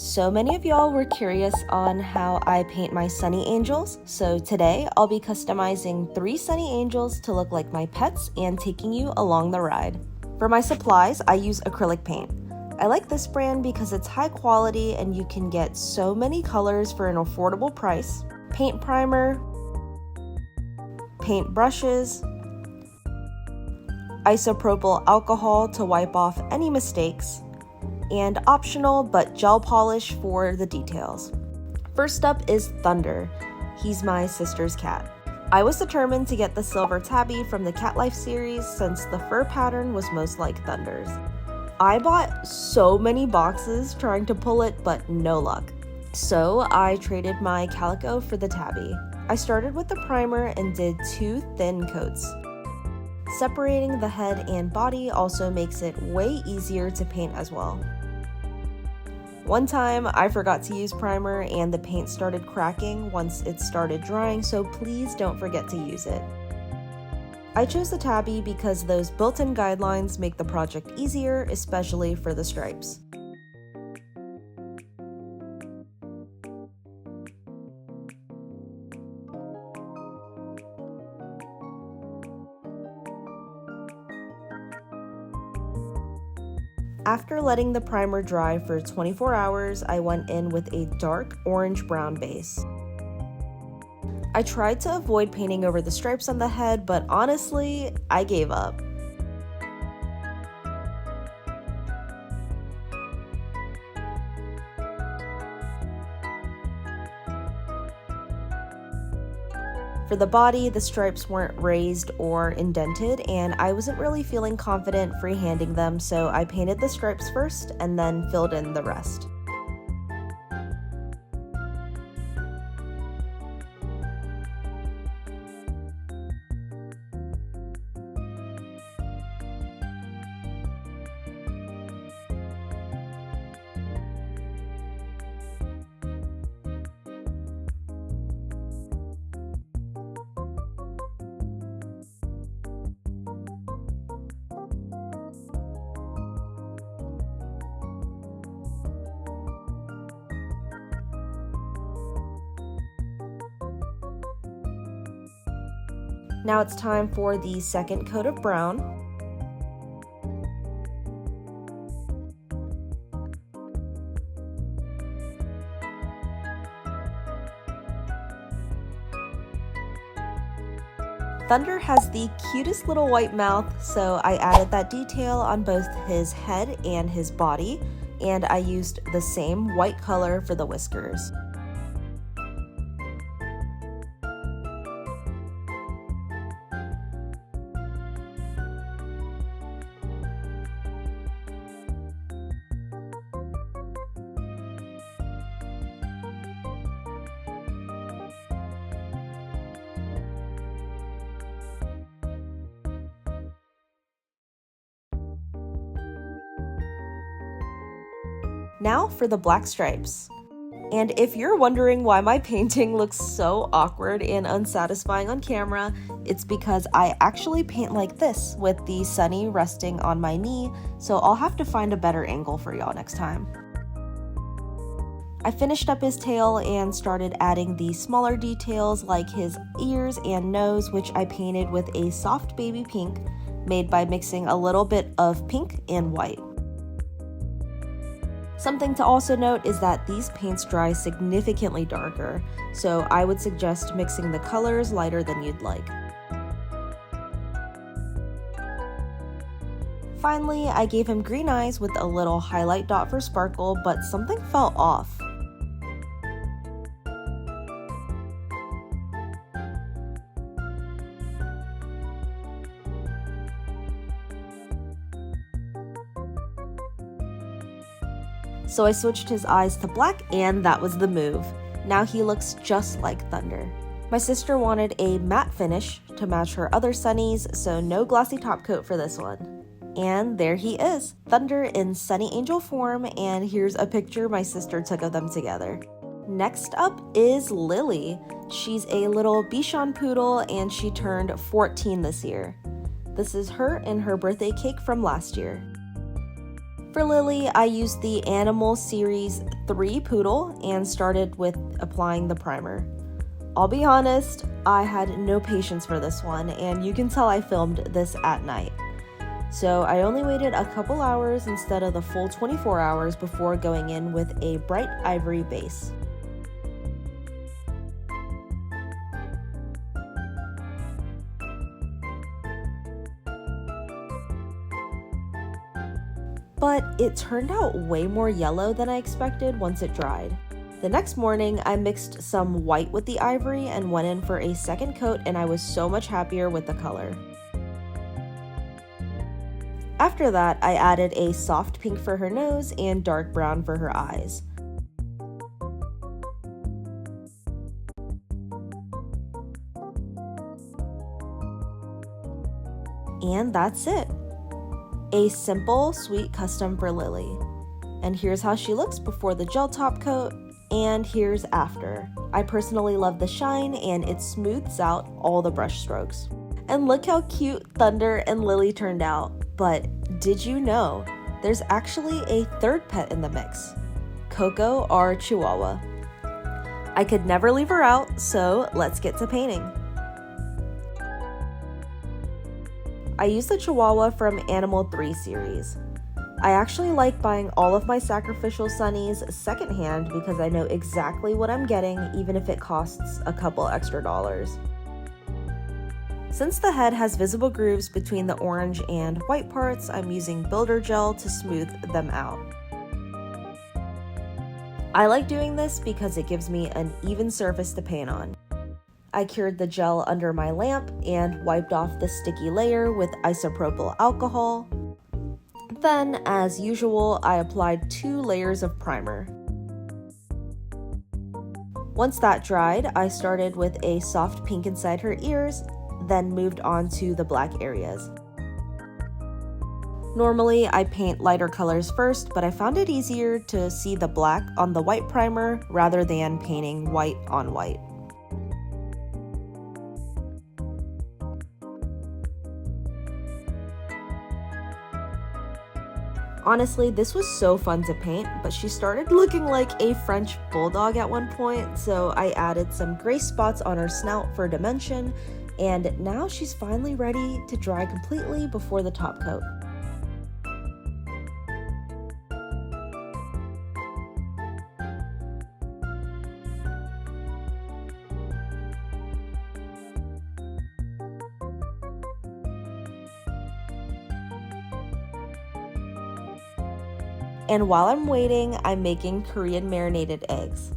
So many of y'all were curious on how I paint my Sonny angels, so today I'll be customizing 3 Sonny angels to look like my pets and taking you along the ride. For my supplies, I use acrylic paint. I like this brand because it's high quality and you can get so many colors for an affordable price. Paint primer, paint brushes, isopropyl alcohol to wipe off any mistakes, and optional but gel polish for the details. First up is Thunder. He's my sister's cat. I was determined to get the silver tabby from the Cat Life series since the fur pattern was most like Thunder's. I bought so many boxes trying to pull it, but no luck. So I traded my calico for the tabby. I started with the primer and did 2 thin coats. Separating the head and body also makes it way easier to paint as well. One time I forgot to use primer and the paint started cracking once it started drying, so please don't forget to use it. I chose the tabby because those built-in guidelines make the project easier, especially for the stripes. After letting the primer dry for 24 hours, I went in with a dark orange-brown base. I tried to avoid painting over the stripes on the head, but honestly, I gave up. For the body, the stripes weren't raised or indented, and I wasn't really feeling confident freehanding them, so I painted the stripes first and then filled in the rest. Now it's time for the second coat of brown. Thunder has the cutest little white mouth, so I added that detail on both his head and his body, and I used the same white color for the whiskers. Now for the black stripes. And if you're wondering why my painting looks so awkward and unsatisfying on camera, it's because I actually paint like this with the Sonny resting on my knee, so I'll have to find a better angle for y'all next time. I finished up his tail and started adding the smaller details like his ears and nose, which I painted with a soft baby pink made by mixing a little bit of pink and white. Something to also note is that these paints dry significantly darker, so I would suggest mixing the colors lighter than you'd like. Finally, I gave him green eyes with a little highlight dot for sparkle, but something fell off. So I switched his eyes to black and that was the move. Now he looks just like Thunder. My sister wanted a matte finish to match her other Sonnies, so no glossy top coat for this one. And there he is, Thunder in Sonny Angel form, and here's a picture my sister took of them together. Next up is Lily. She's a little Bichon poodle and she turned 14 this year. This is her and her birthday cake from last year. For Lily, I used the Animal Series 3 Poodle and started with applying the primer. I'll be honest, I had no patience for this one, and you can tell I filmed this at night. So I only waited a couple hours instead of the full 24 hours before going in with a bright ivory base. But it turned out way more yellow than I expected once it dried. The next morning, I mixed some white with the ivory and went in for a second coat, and I was so much happier with the color. After that, I added a soft pink for her nose and dark brown for her eyes. And that's it. A simple, sweet custom for Lily. And here's how she looks before the gel top coat, and here's after. I personally love the shine, and it smooths out all the brush strokes. And look how cute Thunder and Lily turned out. But did you know there's actually a third pet in the mix? Coco, our chihuahua. I could never leave her out, so let's get to painting. I used the chihuahua from Animal 3 series. I actually like buying all of my sacrificial Sonnies secondhand because I know exactly what I'm getting, even if it costs a couple extra dollars. Since the head has visible grooves between the orange and white parts, I'm using builder gel to smooth them out. I like doing this because it gives me an even surface to paint on. I cured the gel under my lamp and wiped off the sticky layer with isopropyl alcohol. Then, as usual, I applied 2 layers of primer. Once that dried, I started with a soft pink inside her ears, then moved on to the black areas. Normally, I paint lighter colors first, but I found it easier to see the black on the white primer rather than painting white on white. Honestly, this was so fun to paint, but she started looking like a French bulldog at one point, so I added some gray spots on her snout for dimension, and now she's finally ready to dry completely before the top coat. And while I'm waiting, I'm making Korean marinated eggs.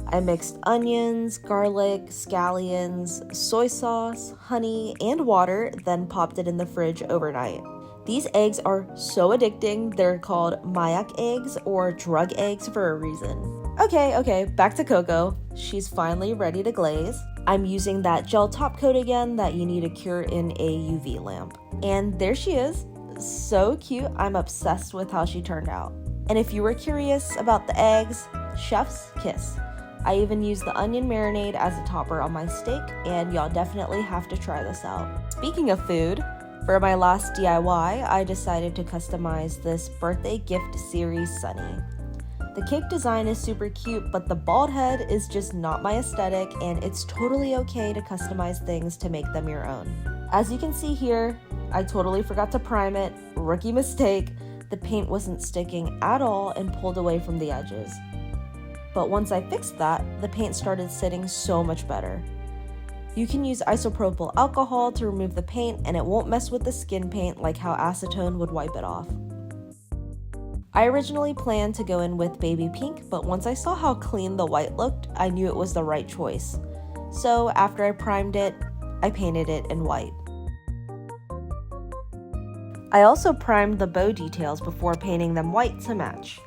I mixed onions, garlic, scallions, soy sauce, honey, and water, then popped it in the fridge overnight. These eggs are so addicting, they're called mayak eggs or drug eggs for a reason. Okay, back to Coco. She's finally ready to glaze. I'm using that gel top coat again that you need to cure in a UV lamp. And there she is. So cute, I'm obsessed with how she turned out. And if you were curious about the eggs, chef's kiss. I even used the onion marinade as a topper on my steak, and y'all definitely have to try this out. Speaking of food, for my last DIY, I decided to customize this birthday gift series Sonny. The cake design is super cute, but the bald head is just not my aesthetic, and it's totally okay to customize things to make them your own. As you can see here, I totally forgot to prime it, rookie mistake. The paint wasn't sticking at all and pulled away from the edges. But once I fixed that, the paint started sitting so much better. You can use isopropyl alcohol to remove the paint, and it won't mess with the skin paint like how acetone would wipe it off. I originally planned to go in with baby pink, but once I saw how clean the white looked, I knew it was the right choice. So after I primed it, I painted it in white. I also primed the bow details before painting them white to match.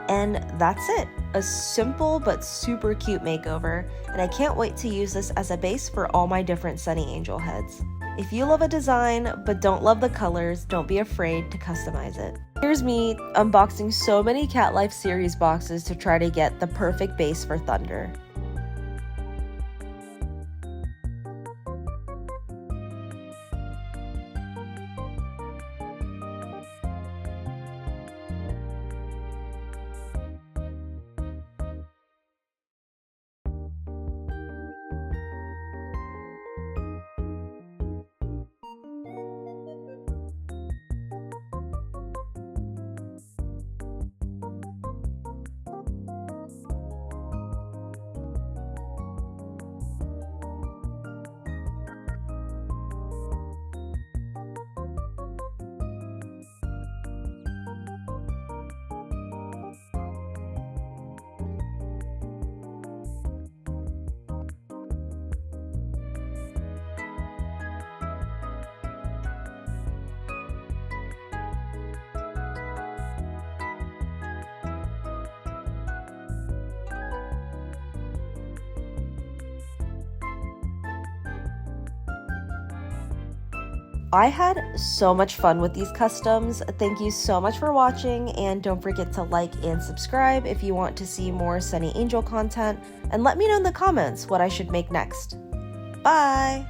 And that's it, a simple but super cute makeover, and I can't wait to use this as a base for all my different Sonny Angel heads. If you love a design but don't love the colors, don't be afraid to customize it. Here's me unboxing so many Cat Life series boxes to try to get the perfect base for Thunder. I had so much fun with these customs. Thank you so much for watching, and don't forget to like and subscribe if you want to see more Sunny Angel content, and let me know in the comments what I should make next. Bye!